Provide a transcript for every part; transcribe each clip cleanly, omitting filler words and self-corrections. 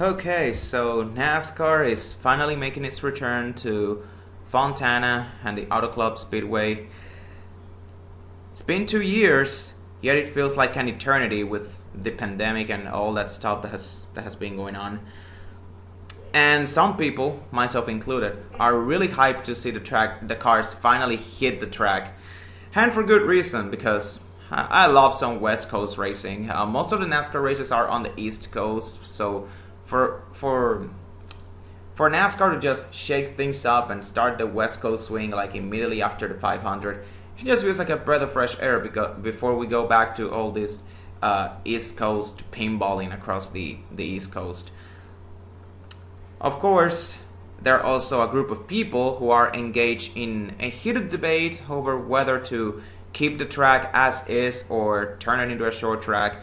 Okay, so NASCAR is finally making its return to Fontana and the Auto Club Speedway. It's been 2 years, yet it feels like an eternity with the pandemic and all that stuff that has been going on. And some people, myself included, are really hyped to see the cars finally hit the track, and for good reason because I love some West Coast racing. Most of the NASCAR races are on the East Coast, so for for for NASCAR to just shake things up and start the West Coast swing like immediately after the 500, it just feels like a breath of fresh air because before we go back to all this East Coast pinballing across the East Coast. Of course, there are also a group of people who are engaged in a heated debate over whether to keep the track as is or turn it into a short track.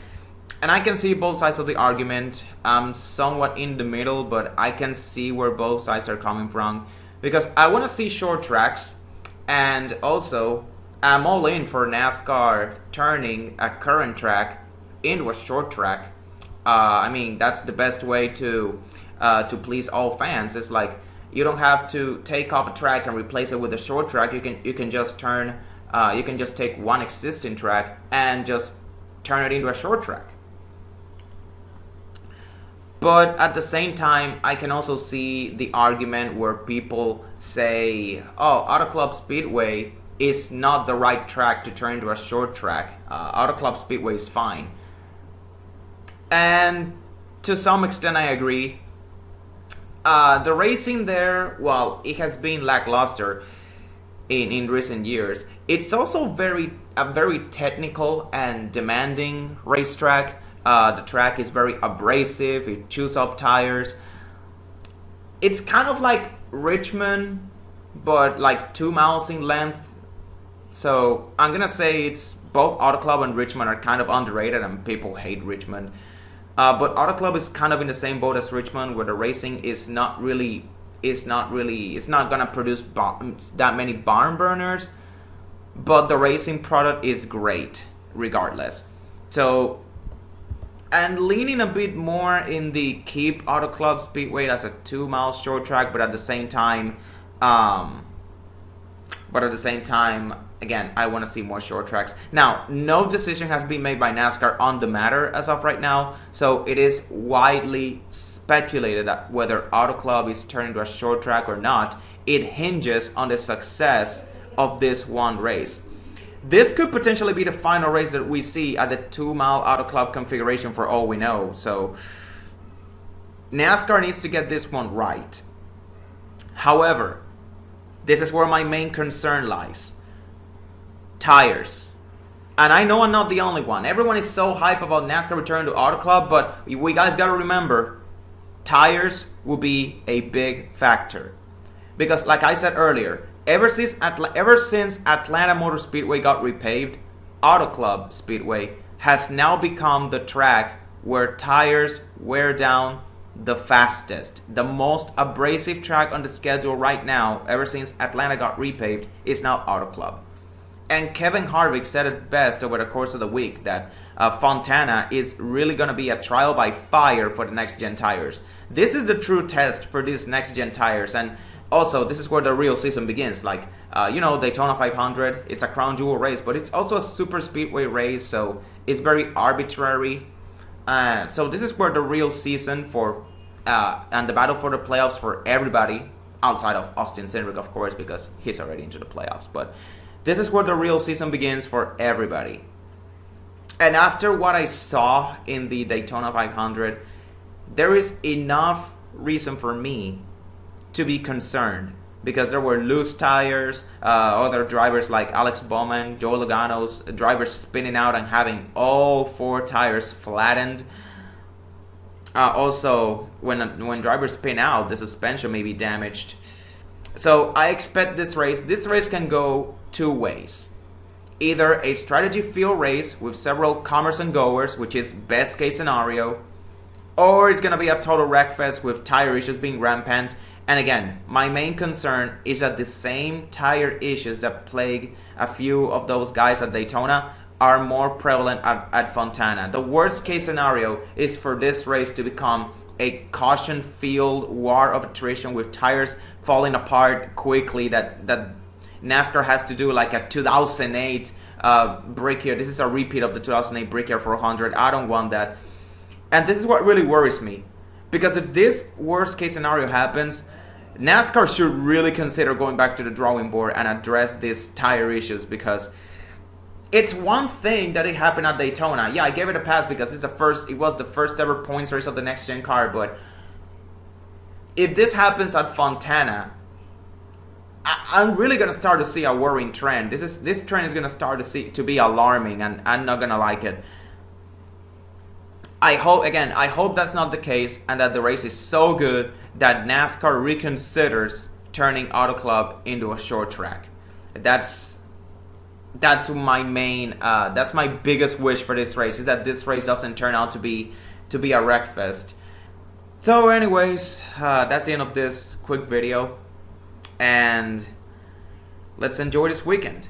And I can see both sides of the argument. I'm somewhat in the middle, but I can see where both sides are coming from because I want to see short tracks, and also I'm all in for NASCAR turning a current track into a short track. I mean, that's the best way to please all fans. It's like you don't have to take off a track and replace it with a short track. You can just take one existing track and just turn it into a short track. But at the same time, I can also see the argument where people say, "Oh, Auto Club Speedway is not the right track to turn into a short track. Auto Club Speedway is fine." And to some extent, I agree. The racing there, well, it has been lackluster in recent years. It's also a very technical and demanding racetrack. The track is very abrasive. It chews up tires. It's kind of like Richmond, but like 2 miles in length. So I'm gonna say it's both Auto Club and Richmond are kind of underrated, and people hate Richmond. But Auto Club is kind of in the same boat as Richmond, where the racing it's not gonna produce that many barn burners, but the racing product is great regardless. So, and leaning a bit more in the keep Auto Club Speedway as a 2 mile short track, um, but at the same time, again, I want to see more short tracks. Now, no decision has been made by NASCAR on the matter as of right now, so it is widely speculated that whether Auto Club is turned into a short track or not, it hinges on the success of this one race. This could potentially be the final race that we see at the 2 mile Auto Club configuration for all we know, so NASCAR needs to get this one right. However, this is where my main concern lies. Tires. And I know I'm not the only one. Everyone is so hype about NASCAR return to Auto Club, but we guys gotta remember, tires will be a big factor. Because like I said earlier, ever since Atlanta Motor Speedway got repaved, Auto Club Speedway has now become the track where tires wear down the fastest. The most abrasive track on the schedule right now, ever since Atlanta got repaved, is now Auto Club. And Kevin Harvick said it best over the course of the week that Fontana is really going to be a trial by fire for the next gen tires. This is the true test for these next gen tires, and also this is where the real season begins. Like Daytona 500, it's a crown jewel race, but it's also a super speedway race, so it's very arbitrary. So this is where the real season for and the battle for the playoffs for everybody outside of Austin Cindric, of course, because he's already into the playoffs. But this is where the real season begins for everybody. And after what I saw in the Daytona 500, there is enough reason for me to be concerned because there were loose tires, other drivers like Alex Bowman, Joe Logano's drivers spinning out and having all four tires flattened. Also, when drivers spin out, the suspension may be damaged. So I expect this race can go two ways. Either a strategy field race with several comers and goers, which is best case scenario, or it's going to be a total wreckfest with tire issues being rampant. And again, my main concern is that the same tire issues that plague a few of those guys at Daytona are more prevalent at Fontana. The worst case scenario is for this race to become a caution-filled war of attrition with tires falling apart quickly that NASCAR has to do like a 2008 brick here. This is a repeat of the 2008 brick here 400. I don't want that. And this is what really worries me. Because if this worst case scenario happens, NASCAR should really consider going back to the drawing board and address these tire issues, because it's one thing that it happened at Daytona. Yeah, I gave it a pass because it was the first ever points race of the next gen car, but if this happens at Fontana, I'm really gonna start to see a worrying trend. This trend is gonna start to be alarming, and I'm not gonna like it. I hope that's not the case, and that the race is so good that NASCAR reconsiders turning Auto Club into a short track. That's my main, that's my biggest wish for this race, is that this race doesn't turn out to be a wreck fest. So anyways, that's the end of this quick video, and let's enjoy this weekend.